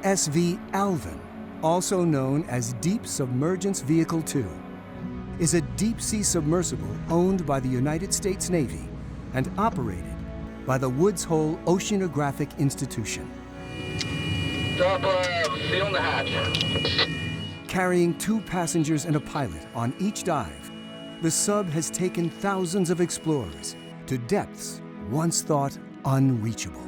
PSV Alvin, also known as Deep Submergence Vehicle 2, is a deep-sea submersible owned by the United States Navy and operated by the Woods Hole Oceanographic Institution. Stop, seal the hatch. Carrying 2 passengers and a pilot on each dive, the sub has taken thousands of explorers to depths once thought unreachable.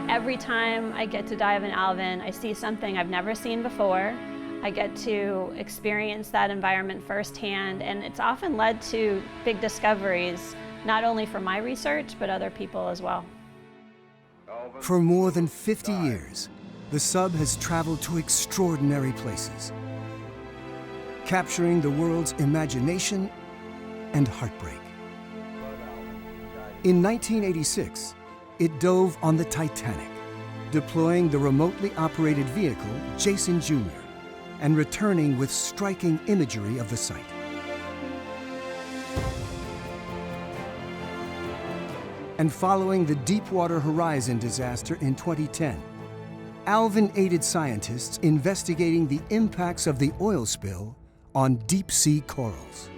Every time I get to dive in Alvin, I see something I've never seen before. I get to experience that environment firsthand, and it's often led to big discoveries, not only for my research, but other people as well. For more than 50 years, the sub has traveled to extraordinary places, capturing the world's imagination and heartbreak. In 1986, it dove on the Titanic, deploying the remotely operated vehicle Jason Jr. and returning with striking imagery of the site. And following the Deepwater Horizon disaster in 2010, Alvin aided scientists investigating the impacts of the oil spill on deep-sea corals.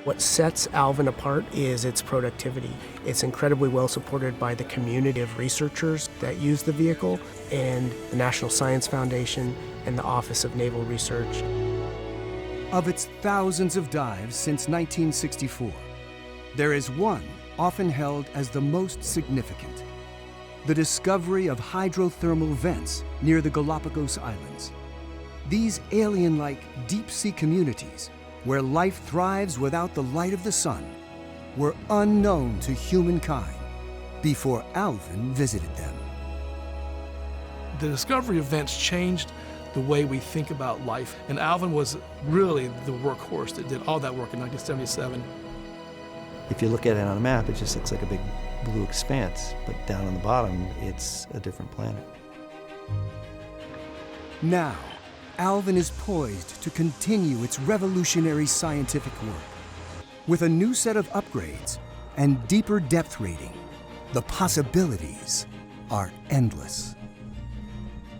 What sets Alvin apart is its productivity. It's incredibly well supported by the community of researchers that use the vehicle and the National Science Foundation and the Office of Naval Research. Of its thousands of dives since 1964, there is one often held as the most significant: the discovery of hydrothermal vents near the Galapagos Islands. These alien-like deep-sea communities, where life thrives without the light of the sun, were unknown to humankind before Alvin visited them. The discovery of vents changed the way we think about life, and Alvin was really the workhorse that did all that work in 1977. If you look at it on a map, it just looks like a big blue expanse, but down on the bottom, it's a different planet. Now, Alvin is poised to continue its revolutionary scientific work. With a new set of upgrades and deeper depth rating, the possibilities are endless.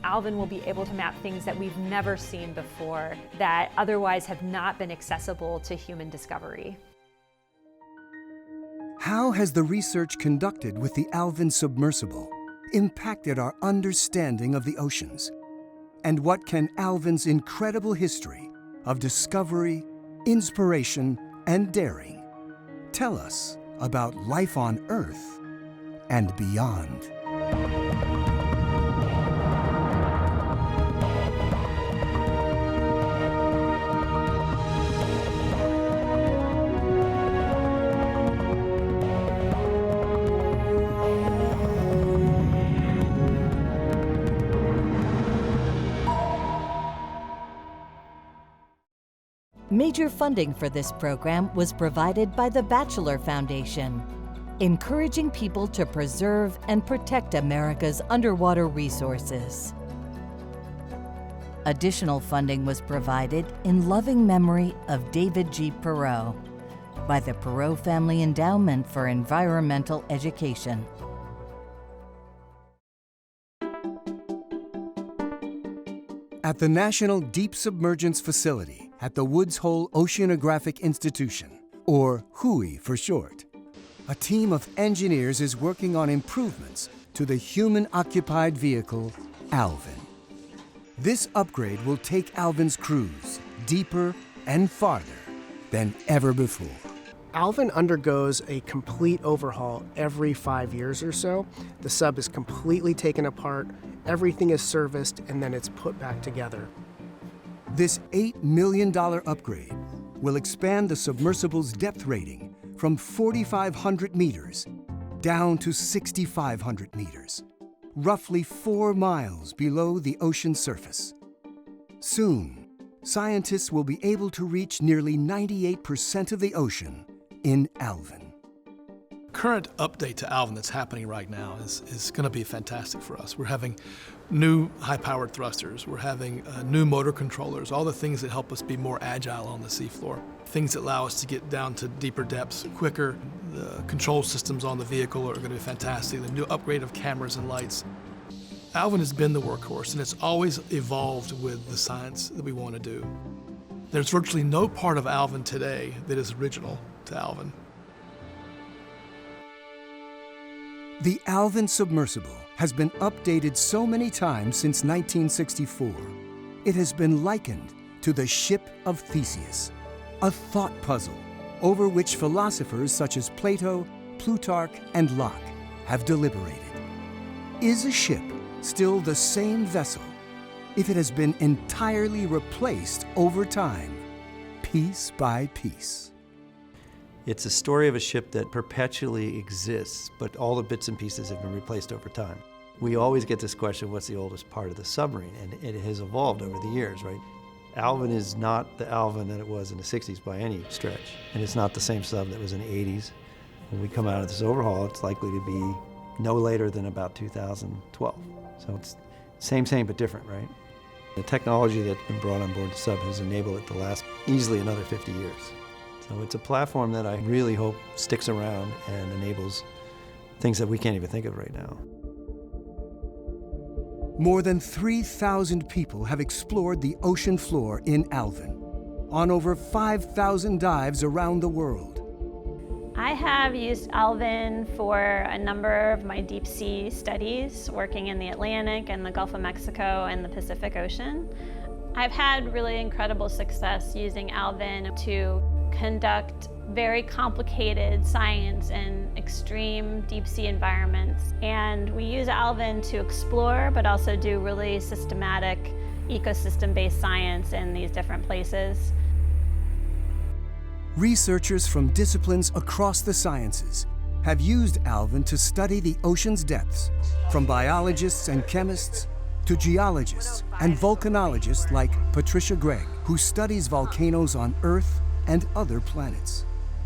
Alvin will be able to map things that we've never seen before that otherwise have not been accessible to human discovery. How has the research conducted with the Alvin submersible impacted our understanding of the oceans? And what can Alvin's incredible history of discovery, inspiration, and daring tell us about life on Earth and beyond? Major funding for this program was provided by the Batchelor Foundation, encouraging people to preserve and protect America's underwater resources. Additional funding was provided in loving memory of David G. Perot by the Perot Family Endowment for Environmental Education. At the National Deep Submergence Facility at the Woods Hole Oceanographic Institution, or WHOI for short, a team of engineers is working on improvements to the human-occupied vehicle, Alvin. This upgrade will take Alvin's cruise deeper and farther than ever before. Alvin undergoes a complete overhaul every 5 years or so. The sub is completely taken apart, everything is serviced, and then it's put back together. This $8 million upgrade will expand the submersible's depth rating from 4,500 meters down to 6,500 meters, roughly 4 miles below the ocean surface. Soon, scientists will be able to reach nearly 98% of the ocean in Alvin. current update to Alvin that's happening right now is going to be fantastic for us. We're having new high-powered thrusters. We're having new motor controllers, all the things that help us be more agile on the seafloor, things that allow us to get down to deeper depths quicker. The control systems on the vehicle are going to be fantastic, the new upgrade of cameras and lights. Alvin has been the workhorse, and it's always evolved with the science that we want to do. There's virtually no part of Alvin today that is original to Alvin. The Alvin submersible has been updated so many times since 1964. It has been likened to the ship of Theseus, a thought puzzle over which philosophers such as Plato, Plutarch, and Locke have deliberated. Is a ship still the same vessel if it has been entirely replaced over time, piece by piece? It's a story of a ship that perpetually exists, but all the bits and pieces have been replaced over time. We always get this question, what's the oldest part of the submarine? And it has evolved over the years, right? Alvin is not the Alvin that it was in the 60s by any stretch. And it's not the same sub that was in the 80s. When we come out of this overhaul, it's likely to be no later than about 2012. So it's same, but different, right? The technology that's been brought on board the sub has enabled it to last easily another 50 years. So it's a platform that I really hope sticks around and enables things that we can't even think of right now. More than 3,000 people have explored the ocean floor in Alvin on over 5,000 dives around the world. I have used Alvin for a number of my deep sea studies, working in the Atlantic and the Gulf of Mexico and the Pacific Ocean. I've had really incredible success using Alvin to conduct very complicated science in extreme deep sea environments. And we use Alvin to explore, but also do really systematic ecosystem-based science in these different places. Researchers from disciplines across the sciences have used Alvin to study the ocean's depths, from biologists and chemists to geologists and volcanologists like Patricia Gregg, who studies volcanoes on Earth and other planets.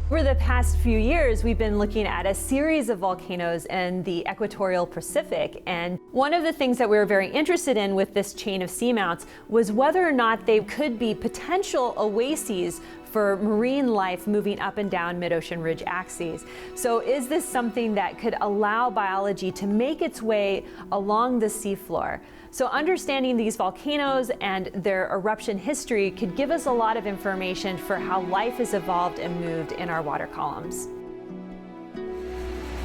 Over the past few years, we've been looking at a series of volcanoes in the equatorial Pacific. And one of the things that we were very interested in with this chain of seamounts was whether or not they could be potential oases for marine life moving up and down mid-ocean ridge axes. So is this something that could allow biology to make its way along the seafloor? So understanding these volcanoes and their eruption history could give us a lot of information for how life has evolved and moved in our water columns.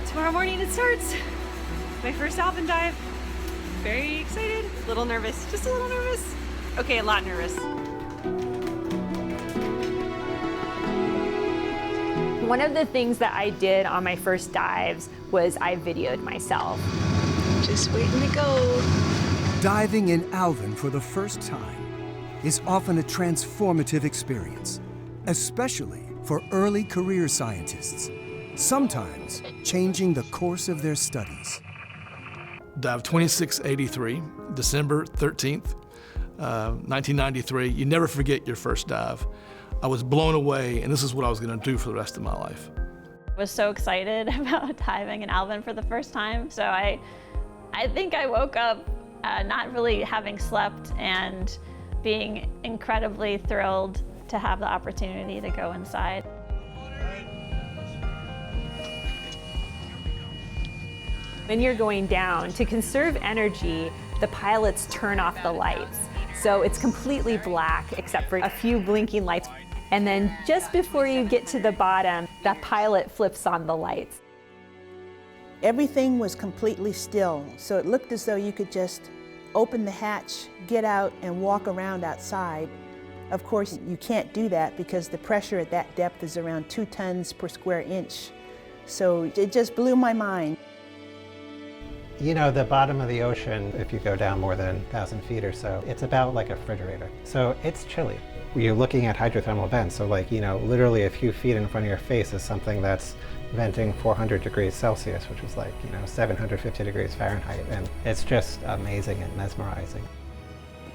Tomorrow morning it starts. My first Alvin dive. Very excited, a little nervous, just a little nervous. Okay, a lot nervous. One of the things that I did on my first dives was I videoed myself. Just waiting to go. Diving in Alvin for the first time is often a transformative experience, especially for early career scientists, sometimes changing the course of their studies. Dive 2683, December 13th, 1993. You never forget your first dive. I was blown away, and this is what I was going to do for the rest of my life. I was so excited about diving in Alvin for the first time, so I think I woke up not really having slept and being incredibly thrilled to have the opportunity to go inside. When you're going down, to conserve energy, the pilots turn off the lights. So it's completely black except for a few blinking lights. And then just before you get to the bottom, the pilot flips on the lights. Everything was completely still, so it looked as though you could just open the hatch, get out, and walk around outside. Of course, you can't do that because the pressure at that depth is around 2 tons per square inch. So it just blew my mind. You know, the bottom of the ocean, if you go down more than 1,000 feet or so, it's about like a refrigerator. So it's chilly. You're looking at hydrothermal vents, so like, you know, literally a few feet in front of your face is something that's venting 400 degrees Celsius, which is like, you know, 750 degrees Fahrenheit. And it's just amazing and mesmerizing.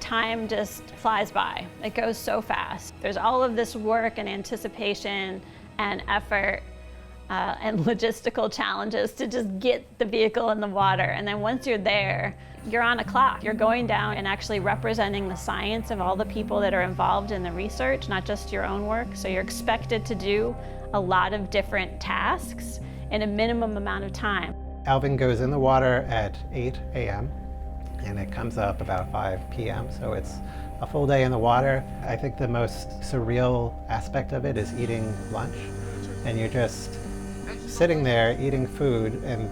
Time just flies by. It goes so fast. There's all of this work and anticipation and effort and logistical challenges to just get the vehicle in the water. And then once you're there, you're on a clock. You're going down and actually representing the science of all the people that are involved in the research, not just your own work. So you're expected to do a lot of different tasks in a minimum amount of time. Alvin goes in the water at 8 a.m. and it comes up about 5 p.m. So it's a full day in the water. I think the most surreal aspect of it is eating lunch. And you're just sitting there eating food, and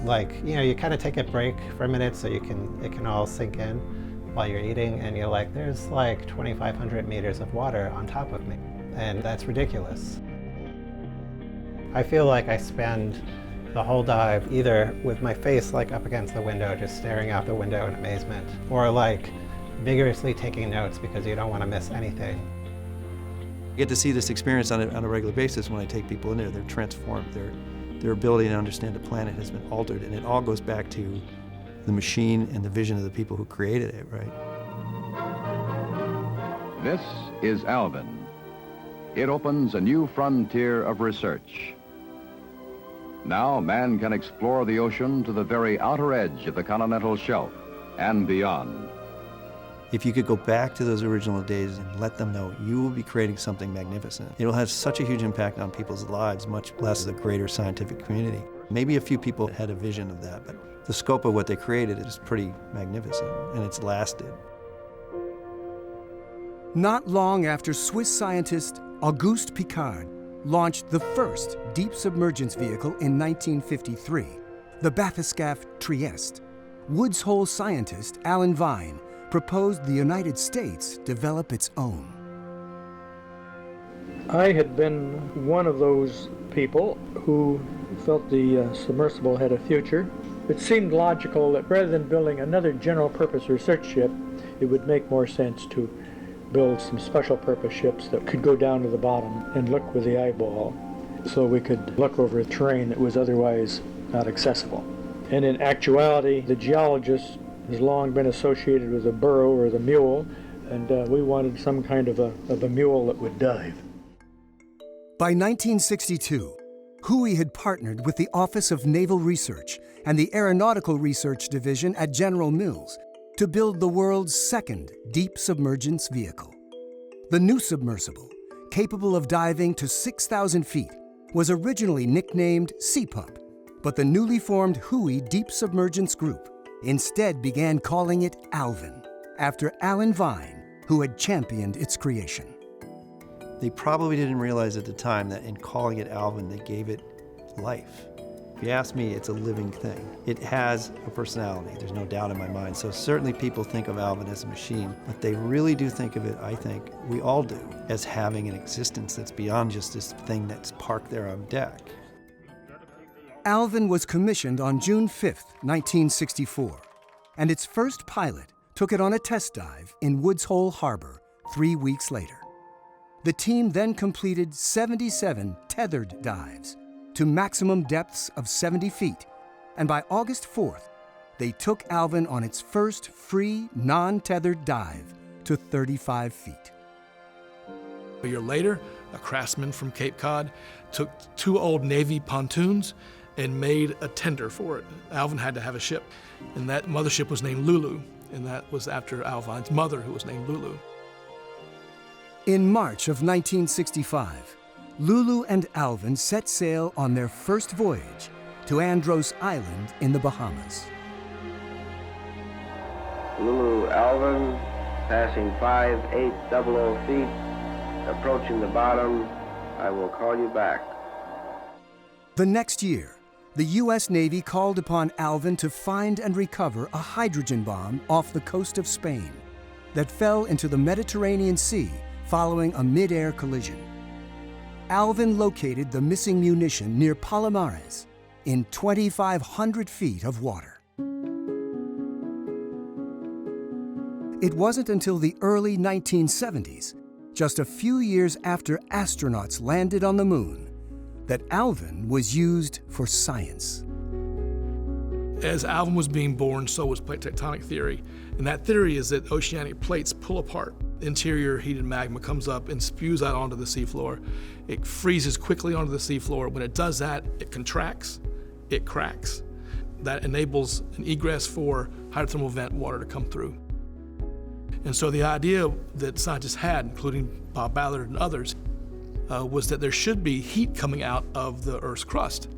you kind of take a break for a minute so it can all sink in while you're eating, and you're like, there's like 2,500 meters of water on top of me, and that's ridiculous. I feel like I spend the whole dive either with my face up against the window, just staring out the window in amazement, or vigorously taking notes because you don't want to miss anything. I get to see this experience on a regular basis when I take people in there. They're transformed. Their ability to understand the planet has been altered, and it all goes back to the machine and the vision of the people who created it, right? This is Alvin. It opens a new frontier of research. Now man can explore the ocean to the very outer edge of the continental shelf and beyond. If you could go back to those original days and let them know you will be creating something magnificent, it'll have such a huge impact on people's lives, much less the greater scientific community. Maybe a few people had a vision of that, but the scope of what they created is pretty magnificent, and it's lasted. Not long after Swiss scientist Auguste Piccard launched the first deep submergence vehicle in 1953, the bathyscaphe Trieste, Woods Hole scientist Alan Vine proposed the United States develop its own. I had been one of those people who felt the submersible had a future. It seemed logical that rather than building another general-purpose research ship, it would make more sense to build some special-purpose ships that could go down to the bottom and look with the eyeball, so we could look over a terrain that was otherwise not accessible. And in actuality, the geologist has long been associated with the burro or the mule, and we wanted some kind of a mule that would dive. By 1962, Hui had partnered with the Office of Naval Research and the Aeronautical Research Division at General Mills to build the world's second deep submergence vehicle. The new submersible, capable of diving to 6,000 feet, was originally nicknamed SeaPup, but the newly formed Hui Deep Submergence Group instead began calling it Alvin, after Alan Vine, who had championed its creation. They probably didn't realize at the time that in calling it Alvin, they gave it life. If you ask me, it's a living thing. It has a personality, there's no doubt in my mind. So certainly people think of Alvin as a machine, but they really do think of it, I think, we all do, as having an existence that's beyond just this thing that's parked there on deck. Alvin was commissioned on June 5, 1964, and its first pilot took it on a test dive in Woods Hole Harbor 3 weeks later. The team then completed 77 tethered dives to maximum depths of 70 feet, and by August 4th, they took Alvin on its first free, non-tethered dive to 35 feet. A year later, a craftsman from Cape Cod took 2 old Navy pontoons and made a tender for it. Alvin had to have a ship, and that mothership was named Lulu, and that was after Alvin's mother, who was named Lulu. In March of 1965, Lulu and Alvin set sail on their first voyage to Andros Island in the Bahamas. Lulu Alvin, passing 5800 feet, approaching the bottom. I will call you back. The next year, the U.S. Navy called upon Alvin to find and recover a hydrogen bomb off the coast of Spain that fell into the Mediterranean Sea following a mid-air collision. Alvin located the missing munition near Palomares in 2,500 feet of water. It wasn't until the early 1970s, just a few years after astronauts landed on the moon, that Alvin was used for science. As Alvin was being born, so was plate tectonic theory. And that theory is that oceanic plates pull apart. interior heated magma comes up and spews out onto the seafloor. It freezes quickly onto the seafloor. When it does that, it contracts, it cracks. That enables an egress for hydrothermal vent water to come through. And so the idea that scientists had, including Bob Ballard and others, was that there should be heat coming out of the Earth's crust.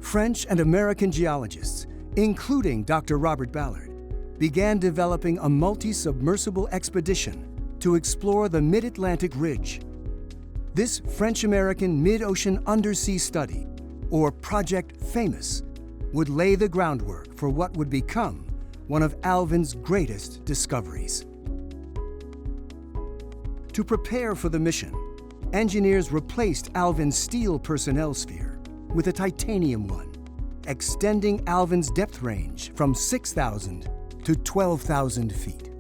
French and American geologists, including Dr. Robert Ballard, began developing a multi-submersible expedition to explore the mid-Atlantic ridge. This French-American mid-ocean undersea study, or Project Famous, would lay the groundwork for what would become one of Alvin's greatest discoveries. To prepare for the mission, engineers replaced Alvin's steel personnel sphere with a titanium one, extending Alvin's depth range from 6,000 to 12,000 feet.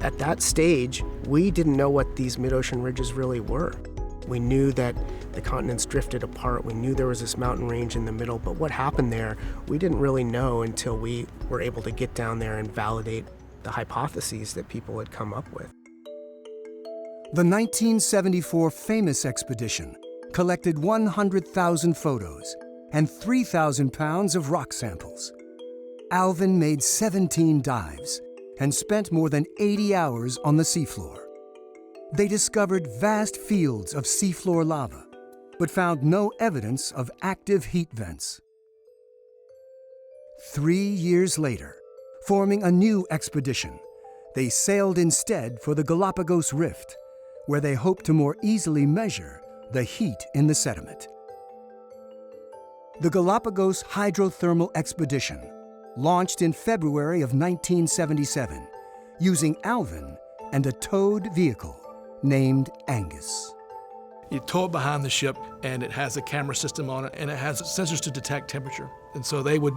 At that stage, we didn't know what these mid-ocean ridges really were. We knew that the continents drifted apart. We knew there was this mountain range in the middle, but what happened there, we didn't really know until we were able to get down there and validate the hypotheses that people had come up with. The 1974 Famous expedition collected 100,000 photos and 3,000 pounds of rock samples. Alvin made 17 dives and spent more than 80 hours on the seafloor. They discovered vast fields of seafloor lava, but found no evidence of active heat vents. 3 years later, forming a new expedition, they sailed instead for the Galapagos Rift, where they hoped to more easily measure the heat in the sediment. The Galapagos Hydrothermal Expedition launched in February of 1977, using Alvin and a towed vehicle named Angus. You tow it behind the ship, and it has a camera system on it, and it has sensors to detect temperature. And so they would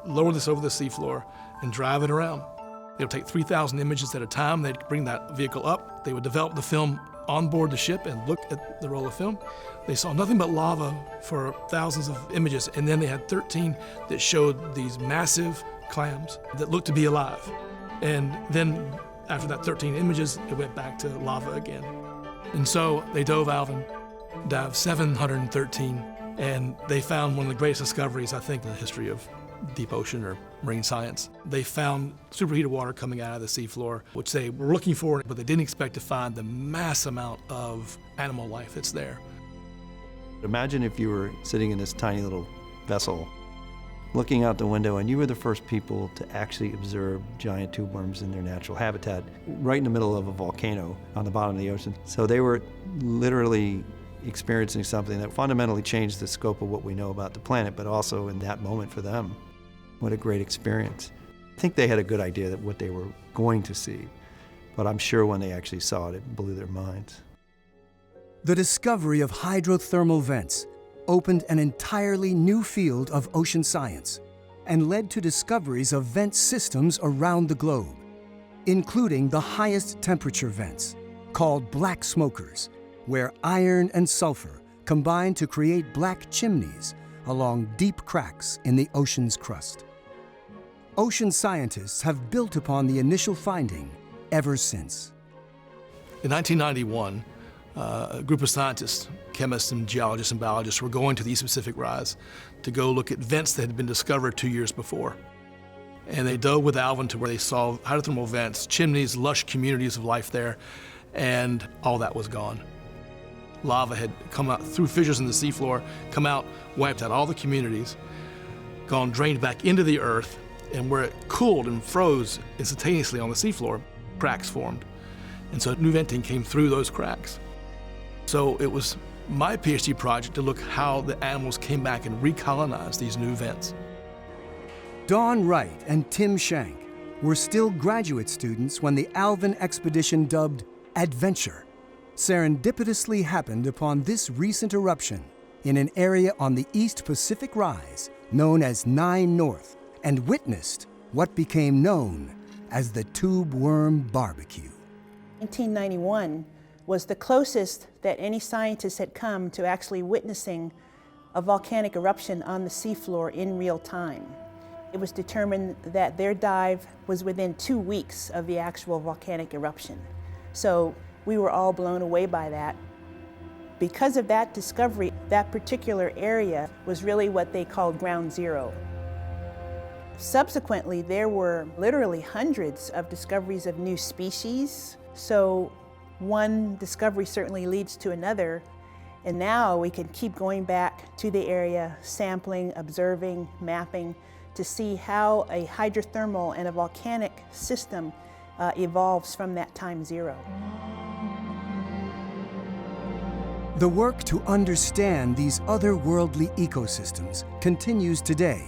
lower this over the seafloor and drive it around. They would take 3,000 images at a time. They'd bring that vehicle up. They would develop the film on board the ship and look at the roll of film. They saw nothing but lava for thousands of images, and then they had 13 that showed these massive clams that looked to be alive. And then after that 13 images, it went back to lava again. And so they dove Alvin, dived 713, and they found one of the greatest discoveries, I think, in the history of deep ocean or marine science. They found superheated water coming out of the seafloor, which they were looking for, but they didn't expect to find the mass amount of animal life that's there. Imagine if you were sitting in this tiny little vessel, looking out the window, and you were the first people to actually observe giant tube worms in their natural habitat, right in the middle of a volcano on the bottom of the ocean. So they were literally experiencing something that fundamentally changed the scope of what we know about the planet, but also in that moment for them. What a great experience. I think they had a good idea of what they were going to see, but I'm sure when they actually saw it, it blew their minds. The discovery of hydrothermal vents opened an entirely new field of ocean science and led to discoveries of vent systems around the globe, including the highest temperature vents, called black smokers, where iron and sulfur combine to create black chimneys along deep cracks in the ocean's crust. Ocean scientists have built upon the initial finding ever since. In 1991, a group of scientists, chemists and geologists and biologists were going to the East Pacific Rise to go look at vents that had been discovered 2 years before. And they dove with Alvin to where they saw hydrothermal vents, chimneys, lush communities of life there, and all that was gone. Lava had come out through fissures in the seafloor, come out, wiped out all the communities, gone drained back into the earth, and where it cooled and froze instantaneously on the seafloor, cracks formed. And so new venting came through those cracks. So it was my PhD project to look how the animals came back and recolonized these new vents. Don Wright and Tim Shank were still graduate students when the Alvin expedition, dubbed Adventure, serendipitously happened upon this recent eruption in an area on the East Pacific Rise known as 9 North, and witnessed what became known as the tube worm barbecue. 1991 was the closest that any scientist had come to actually witnessing a volcanic eruption on the seafloor in real time. It was determined that their dive was within 2 weeks of the actual volcanic eruption. So we were all blown away by that. Because of that discovery, that particular area was really what they called ground zero. Subsequently, there were literally hundreds of discoveries of new species. So one discovery certainly leads to another. And now we can keep going back to the area, sampling, observing, mapping, to see how a hydrothermal and a volcanic system evolves from that time zero. The work to understand these otherworldly ecosystems continues today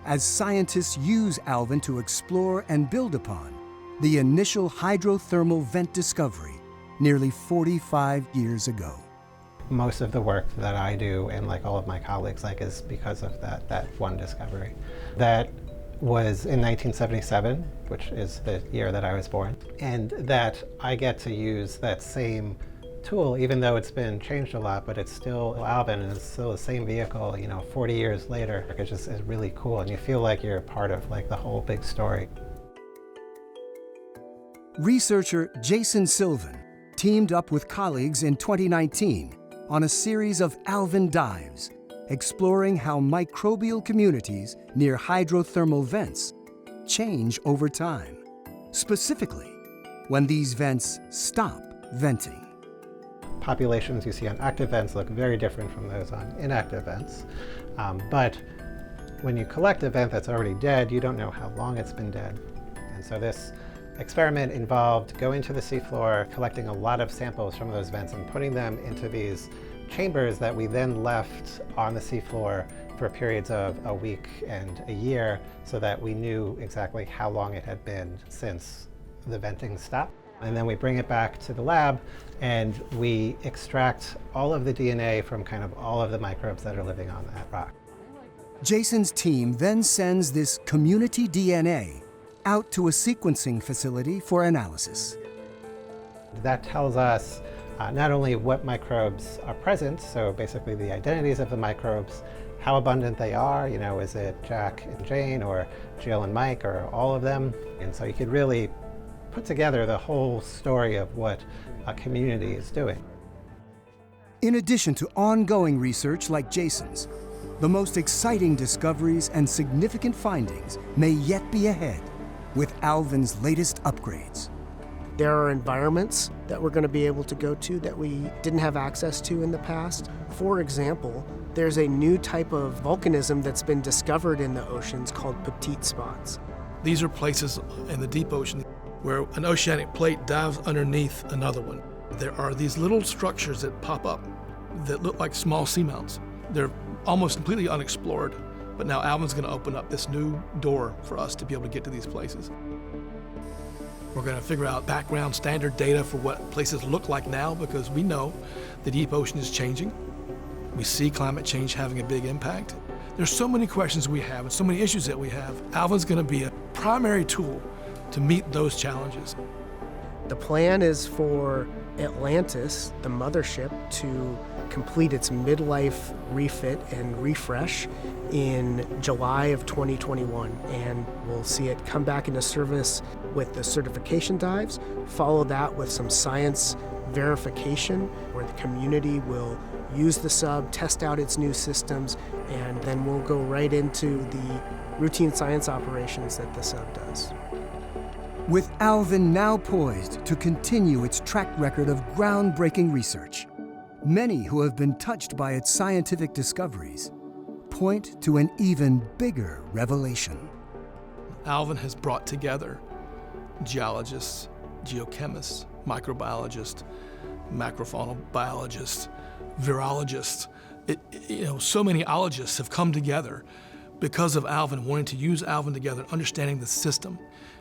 as scientists use Alvin to explore and build upon the initial hydrothermal vent discovery nearly 45 years ago. Most of the work that I do and like all of my colleagues is because of that one discovery. That was in 1977, which is the year that I was born, and that I get to use that same tool, even though it's been changed a lot, but it's still Alvin and it's still the same vehicle, 40 years later. It's really cool, and you feel like you're a part of the whole big story. Researcher Jason Sylvan teamed up with colleagues in 2019 on a series of Alvin dives, exploring how microbial communities near hydrothermal vents change over time, specifically when these vents stop venting. Populations you see on active vents look very different from those on inactive vents, but when you collect a vent that's already dead, you don't know how long it's been dead. And so this experiment involved going to the seafloor, collecting a lot of samples from those vents and putting them into these chambers that we then left on the seafloor for periods of a week and a year so that we knew exactly how long it had been since the venting stopped. And then we bring it back to the lab and we extract all of the DNA from kind of all of the microbes that are living on that rock. Jason's team then sends this community DNA out to a sequencing facility for analysis. That tells us not only what microbes are present, so basically the identities of the microbes, how abundant they are, is it Jack and Jane or Jill and Mike or all of them? And so you could really put together the whole story of what a community is doing. In addition to ongoing research like Jason's, the most exciting discoveries and significant findings may yet be ahead with Alvin's latest upgrades. There are environments that we're going to be able to go to that we didn't have access to in the past. For example, there's a new type of volcanism that's been discovered in the oceans called petite spots. These are places in the deep ocean where an oceanic plate dives underneath another one. There are these little structures that pop up that look like small seamounts. They're almost completely unexplored, but now Alvin's going to open up this new door for us to be able to get to these places. We're going to figure out background standard data for what places look like now, because we know the deep ocean is changing. We see climate change having a big impact. There's so many questions we have and so many issues that we have. Alvin's going to be a primary tool to meet those challenges. The plan is for Atlantis, the mothership, to complete its midlife refit and refresh in July of 2021, and we'll see it come back into service with the certification dives, follow that with some science verification where the community will use the sub, test out its new systems, and then we'll go right into the routine science operations that the sub does. With Alvin now poised to continue its track record of groundbreaking research, many who have been touched by its scientific discoveries point to an even bigger revelation. Alvin has brought together geologists, geochemists, microbiologists, macrofaunal biologists, virologists. So many ologists have come together because of Alvin, wanting to use Alvin together, understanding the system.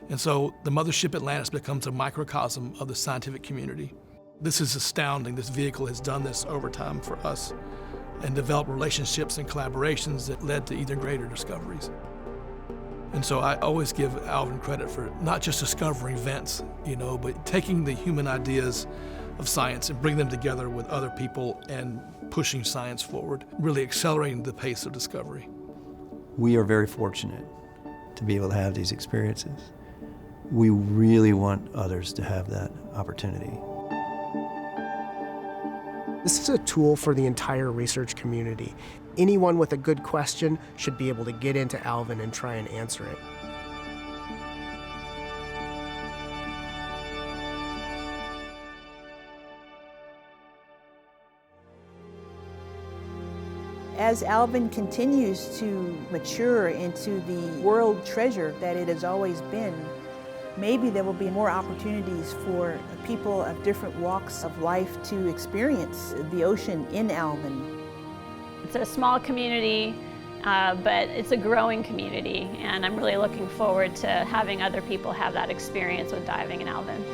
And so the mothership Atlantis becomes a microcosm of the scientific community. This is astounding. This vehicle has done this over time for us and developed relationships and collaborations that led to even greater discoveries. And so I always give Alvin credit for not just discovering vents, but taking the human ideas of science and bringing them together with other people and pushing science forward, really accelerating the pace of discovery. We are very fortunate to be able to have these experiences. We really want others to have that opportunity. This is a tool for the entire research community. Anyone with a good question should be able to get into Alvin and try and answer it. As Alvin continues to mature into the world treasure that it has always been, maybe there will be more opportunities for people of different walks of life to experience the ocean in Alvin. It's a small community, but it's a growing community, and I'm really looking forward to having other people have that experience with diving in Alvin.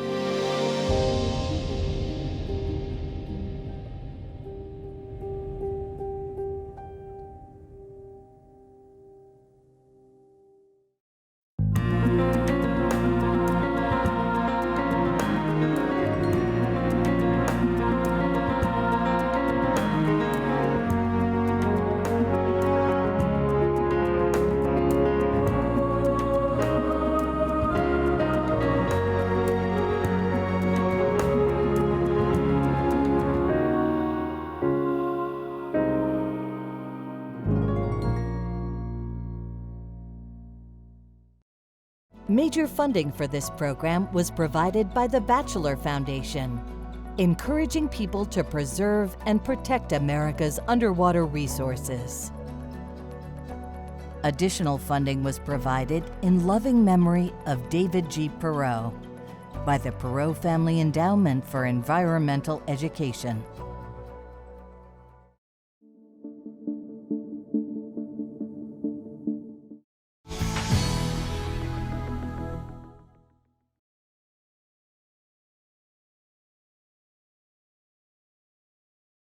Major funding for this program was provided by the Batchelor Foundation, encouraging people to preserve and protect America's underwater resources. Additional funding was provided in loving memory of David G. Perot by the Perot Family Endowment for Environmental Education.